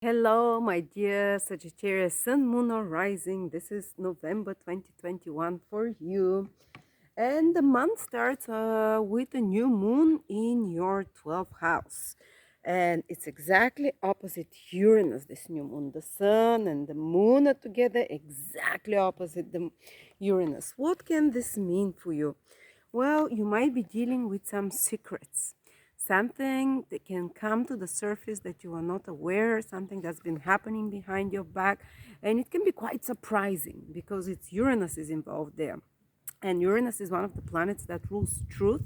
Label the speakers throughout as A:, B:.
A: Hello, my dear Sagittarius, Sun, Moon, or Rising. This is November 2021 for you. And the month starts with a new moon in your 12th house. And it's exactly opposite Uranus, this new moon. The sun and the moon are together exactly opposite the Uranus. What can this mean for you? Well, you might be dealing with some secrets, something that can come to the surface that you are not aware, something that's been happening behind your back, and it can be quite surprising because it's Uranus is involved there. And Uranus is one of the planets that rules truth.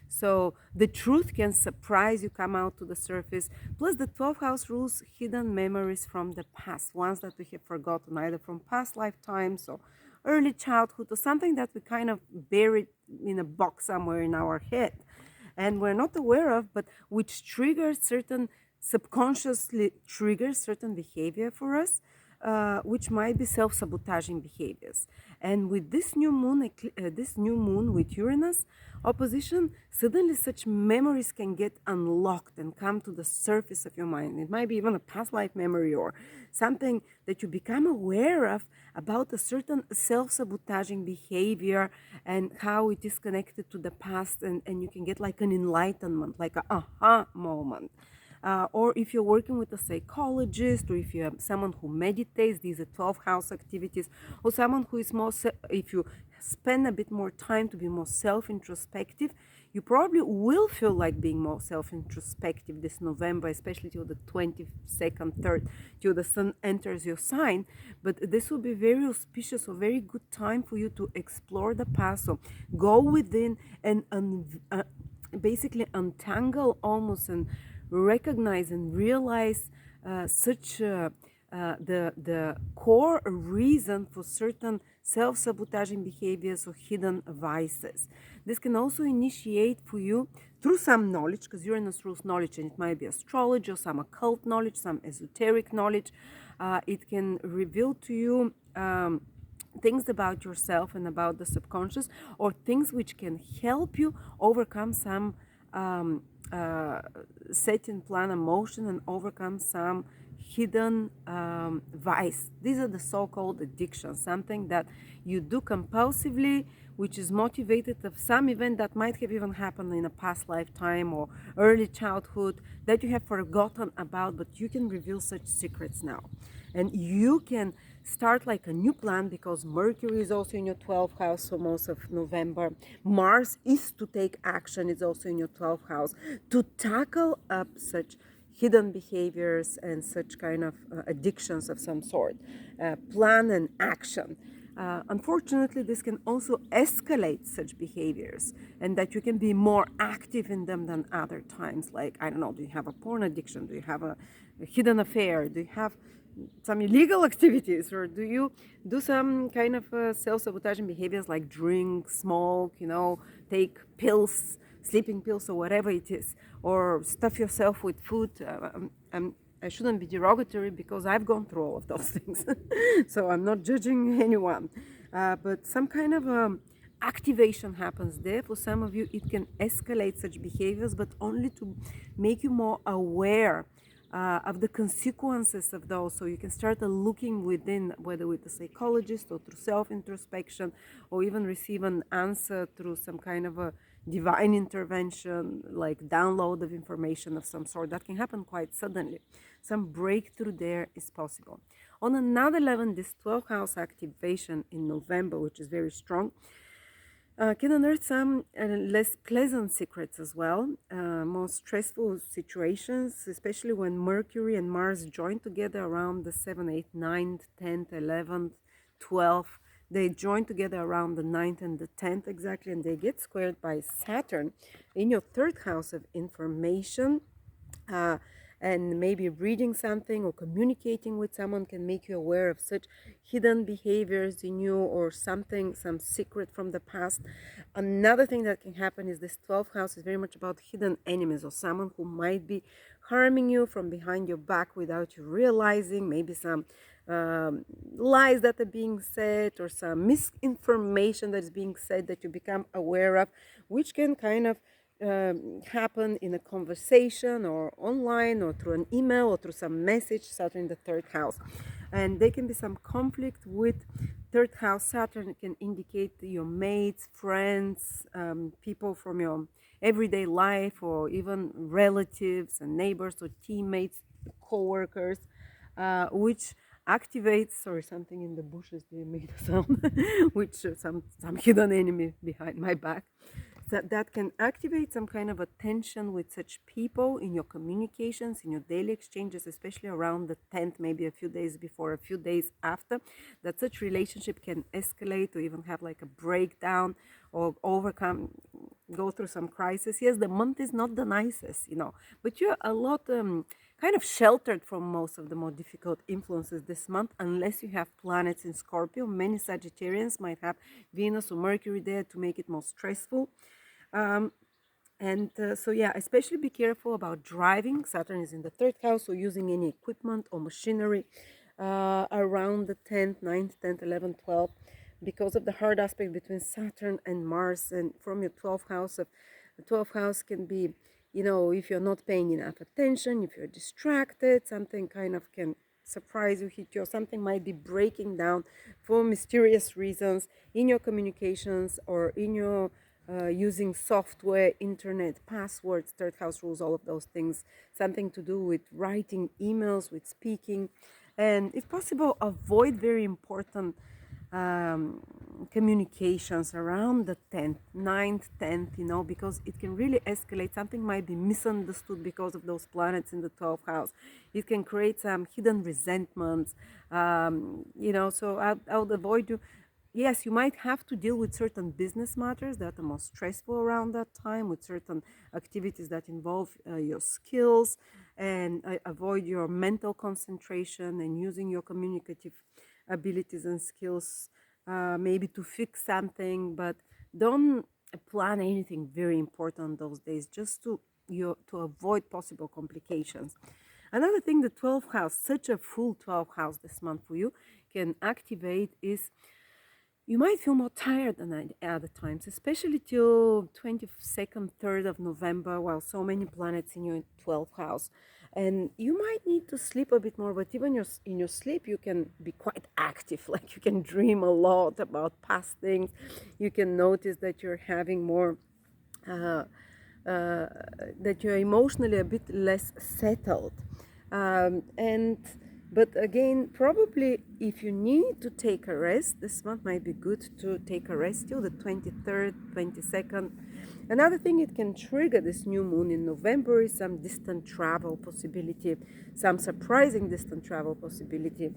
A: So the truth can surprise you, come out to the surface. Plus, the 12th house rules hidden memories from the past, ones that we have forgotten, either from past lifetimes or early childhood, or something that we kind of buried in a box somewhere in our head and we're not aware of, but which triggers certain subconsciously triggers certain behavior for us, which might be self-sabotaging behaviors. And with this new moon with Uranus opposition, suddenly such memories can get unlocked and come to the surface of your mind. It might be even a past life memory or something that you become aware of about a certain self-sabotaging behavior and how it is connected to the past, and you can get like an enlightenment, like a aha moment. Or if you're working with a psychologist, or if you have someone who meditates, these are 12 house activities, or someone who is more, if you spend a bit more time to be more self introspective, you probably will feel like being more self introspective this November, especially till the 22nd, 3rd, till the sun enters your sign. But this will be very auspicious or very good time for you to explore the past. So go within and basically untangle almost and recognize and realize such the core reason for certain self-sabotaging behaviors or hidden vices. This can also initiate for you through some knowledge, because Uranus rules knowledge, and it might be astrology or some occult knowledge, some esoteric knowledge. It can reveal to you things about yourself and about the subconscious, or things which can help you overcome some set in plan emotion and overcome some hidden vice. These are the so-called addictions, something that you do compulsively, which is motivated of some event that might have even happened in a past lifetime or early childhood that you have forgotten about, but you can reveal such secrets now. And you can start like a new plan, because Mercury is also in your 12th house for most of November. Mars is to take action, it's also in your 12th house to tackle up such hidden behaviors and such kind of addictions of some sort. Plan and action. Unfortunately, this can also escalate such behaviors, and that you can be more active in them than other times. Like, I don't know, do you have a porn addiction? Do you have a hidden affair? Do you have some illegal activities, or do you do some kind of self-sabotaging behaviors like drink, smoke, take pills, sleeping pills, or whatever it is, or stuff yourself with food? I shouldn't be derogatory because I've gone through all of those things, so I'm not judging anyone. But some kind of activation happens there. For some of you, it can escalate such behaviors, but only to make you more aware of the consequences of those. So you can start looking within, whether with a psychologist or through self-introspection, or even receive an answer through some kind of a divine intervention, like download of information of some sort. That can happen quite suddenly. Some breakthrough there is possible. On another level, this 12th house activation in November, which is very strong, can unearth some less pleasant secrets as well, more stressful situations, especially when Mercury and Mars join together around the 7th, 8th, 9th, 10th, 11th, 12th. They join together around the 9th and the 10th exactly, and they get squared by Saturn in your third house of information. Uh, and maybe reading something or communicating with someone can make you aware of such hidden behaviors in you, or something, some secret from the past. Another thing that can happen is this 12th house is very much about hidden enemies, or someone who might be harming you from behind your back without you realizing. Maybe some lies that are being said, or some misinformation that is being said that you become aware of, which can kind of happen in a conversation or online or through an email or through some message. Saturn in the third house, and there can be some conflict with third house. Saturn can indicate your mates, friends, people from your everyday life, or even relatives and neighbors or teammates, co-workers, which activates, sorry, something in the bushes they made a sound, which some hidden enemy behind my back, that can activate some kind of a tension with such people in your communications, in your daily exchanges, especially around the 10th, maybe a few days before, a few days after, that such relationship can escalate or even have like a breakdown or overcome, go through some crisis. Yes, the month is not the nicest, but you're a lot kind of sheltered from most of the more difficult influences this month, unless you have planets in Scorpio. Many Sagittarians might have Venus or Mercury there to make it more stressful. So yeah, especially be careful about driving. Saturn is in the third house, so using any equipment or machinery around the 10th, 9th, 10th, 11th, 12th, because of the hard aspect between Saturn and Mars, and from your 12th house. The 12th house can be, if you're not paying enough attention, if you're distracted, something kind of can surprise you, hit you, or something might be breaking down for mysterious reasons in your communications or in your using software, internet, passwords, third house rules, all of those things, something to do with writing emails, with speaking, and if possible, avoid very important communications around the 10th, 9th, 10th, because it can really escalate. Something might be misunderstood because of those planets in the 12th house. It can create some hidden resentments, so I would avoid you. Yes, you might have to deal with certain business matters that are more stressful around that time, with certain activities that involve your skills, and avoid your mental concentration and using your communicative abilities and skills maybe to fix something, but don't plan anything very important those days, just to avoid possible complications. Another thing, the 12th house, such a full 12th house this month for you, can activate is you might feel more tired than at other times, especially till 22nd, 3rd of November, while so many planets in your 12th house. And you might need to sleep a bit more, but even in your sleep, you can be quite active. Like you can dream a lot about past things. You can notice that you're having more, uh, uh, that you're emotionally a bit less settled. And but again, probably if you need to take a rest, this month might be good to take a rest till the 23rd, 22nd. Another thing it can trigger this new moon in November is some distant travel possibility, some surprising distant travel possibility,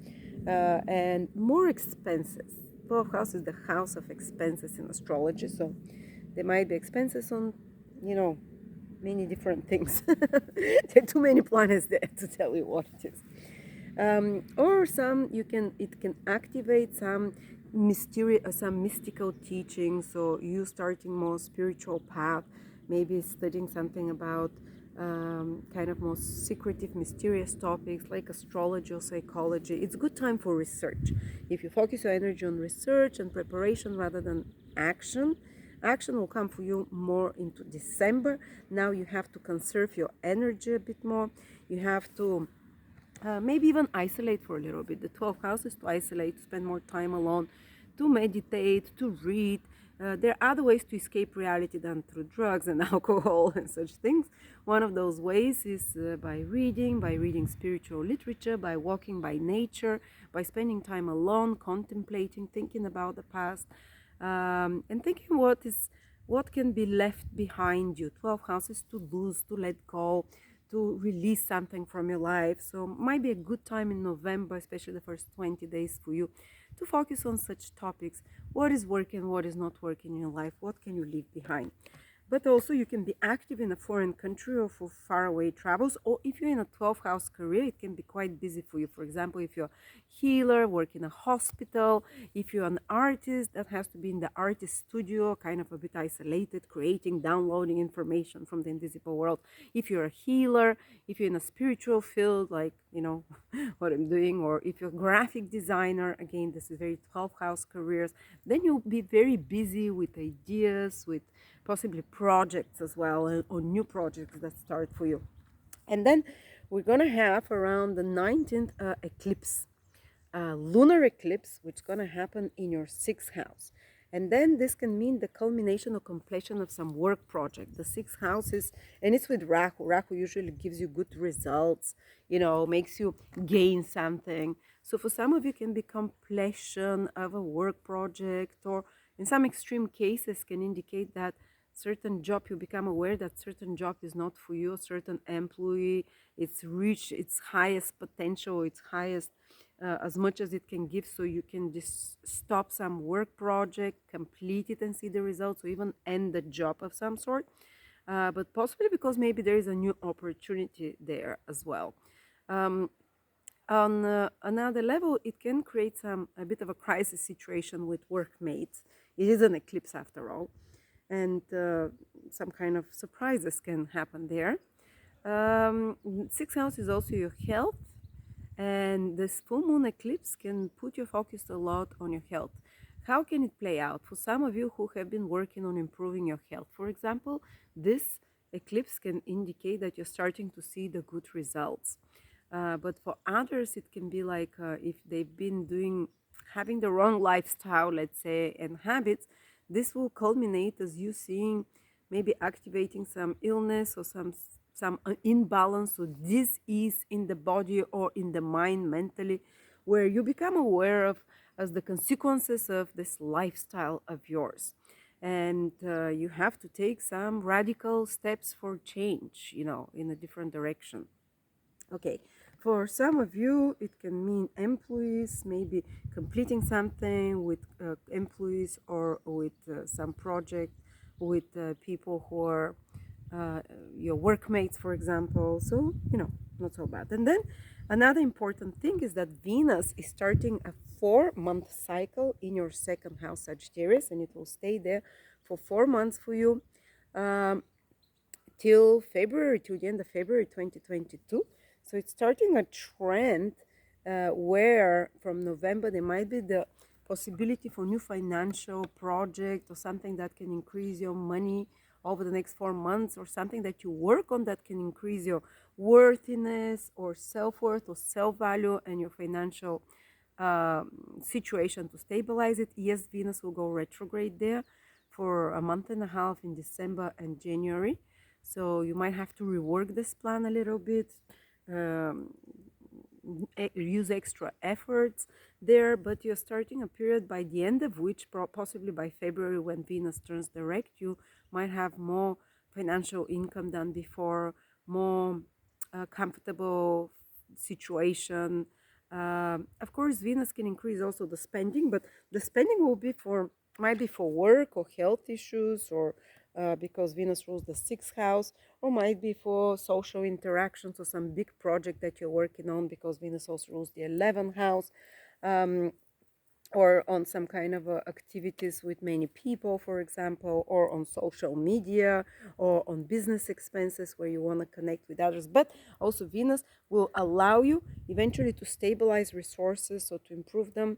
A: and more expenses. 12th house is the house of expenses in astrology, so there might be expenses on, you know, many different things. There are too many planets there to tell you what it is. Or it can activate some mysterious, some mystical teachings, so you starting more spiritual path, maybe studying something about kind of more secretive, mysterious topics like astrology or psychology. It's a good time for research. If you focus your energy on research and preparation rather than action, action will come for you more into December. Now you have to conserve your energy a bit more. You have to maybe even isolate for a little bit. The 12th house is to isolate, to spend more time alone, to meditate, to read. There are other ways to escape reality than through drugs and alcohol and such things. One of those ways is by reading spiritual literature, by walking by nature, by spending time alone, contemplating, thinking about the past, and thinking what can be left behind you. 12 houses to lose, to let go, to release something from your life. So might be a good time in November, especially the first 20 days for you, to focus on such topics. What is working, what is not working in your life, what can you leave behind? But also you can be active in a foreign country or for faraway travels, or if you're in a 12th house career, it can be quite busy for you. For example, if you're a healer, work in a hospital, if you're an artist, that has to be in the artist studio, kind of a bit isolated, creating, downloading information from the invisible world. If you're a healer, if you're in a spiritual field, like, what I'm doing, or if you're a graphic designer, again, this is very 12th house careers, then you'll be very busy with ideas, with possibly projects as well, or new projects that start for you. And then we're going to have around the 19th eclipse, lunar eclipse, which is going to happen in your sixth house. And then this can mean the culmination or completion of some work project. The sixth house is, and it's with Rahu. Rahu usually gives you good results, makes you gain something. So for some of you, can be completion of a work project, or in some extreme cases, can indicate that certain job, you become aware that certain job is not for you, a certain employee, it's reached its highest potential, its highest, as much as it can give, so you can just stop some work project, complete it and see the results, or even end the job of some sort, but possibly because maybe there is a new opportunity there as well. On another level, it can create a bit of a crisis situation with workmates. It is an eclipse after all, and some kind of surprises can happen there. Sixth house is also your health, and this full moon eclipse can put your focus a lot on your health. How can it play out? For some of you who have been working on improving your health, for example, this eclipse can indicate that you're starting to see the good results. But for others, it can be like if they've been having the wrong lifestyle, let's say, and habits, this will culminate as you seeing maybe activating some illness or some imbalance or disease in the body or in the mind mentally, where you become aware of as the consequences of this lifestyle of yours. And you have to take some radical steps for change, in a different direction. Okay, for some of you, it can mean employees, maybe completing something with employees, or with some project with people who are your workmates, for example. So, not so bad. And then another important thing is that Venus is starting a 4-month cycle in your second house, Sagittarius, and it will stay there for 4 months for you, till the end of February 2022. So it's starting a trend where from November there might be the possibility for new financial project, or something that can increase your money over the next 4 months, or something that you work on that can increase your worthiness or self-worth or self-value and your financial situation to stabilize it. Yes, Venus will go retrograde there for a month and a half in December and January. So you might have to rework this plan a little bit, use extra efforts there, but you're starting a period by the end of which, possibly by February, when Venus turns direct, you might have more financial income than before, more comfortable situation. Of course, Venus can increase also the spending, but the spending might be for work or health issues, or because Venus rules the sixth house, or might be for social interactions or some big project that you're working on, because Venus also rules the 11th house, or on some kind of activities with many people, for example, or on social media, or on business expenses where you want to connect with others. But also Venus will allow you eventually to stabilize resources or to improve them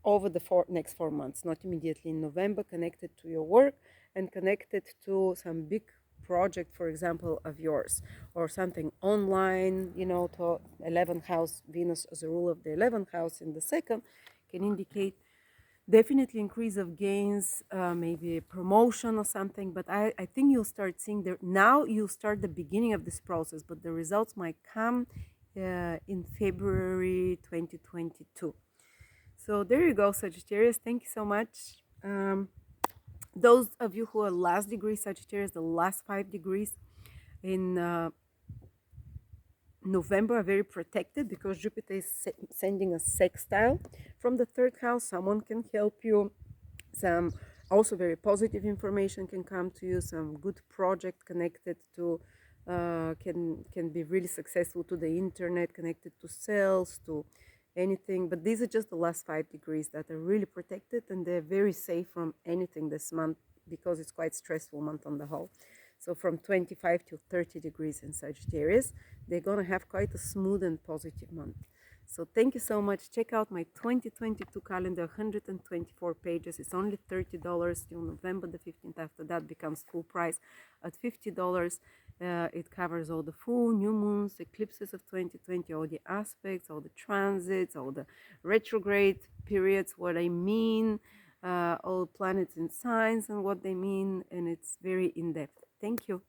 A: over the next 4 months, not immediately in November, connected to your work and connected to some big project, for example, of yours, or something online, to 11th house. Venus as a rule of the 11th house in the second can indicate definitely increase of gains, maybe a promotion or something. But I think you'll start seeing now you'll start the beginning of this process, but the results might come in February 2022. So there you go, Sagittarius. Thank you so much. Those of you who are last degree Sagittarius, the last 5 degrees in November are very protected, because Jupiter is sending a sextile from the 3rd house. Someone can help you. Some also very positive information can come to you. Some good project connected to can be really successful, to the internet, connected to sales, to anything. But these are just the last 5 degrees that are really protected, and they're very safe from anything this month, because it's quite stressful month on the whole. So from 25 to 30 degrees in Sagittarius, they're going to have quite a smooth and positive month. So thank you so much. Check out my 2022 calendar, 124 pages. It's only $30 till November the 15th. After that becomes full price at $50. It covers all the full, new moons, eclipses of 2020, all the aspects, all the transits, all the retrograde periods, what I mean, all planets and signs and what they mean, and it's very in-depth. Thank you.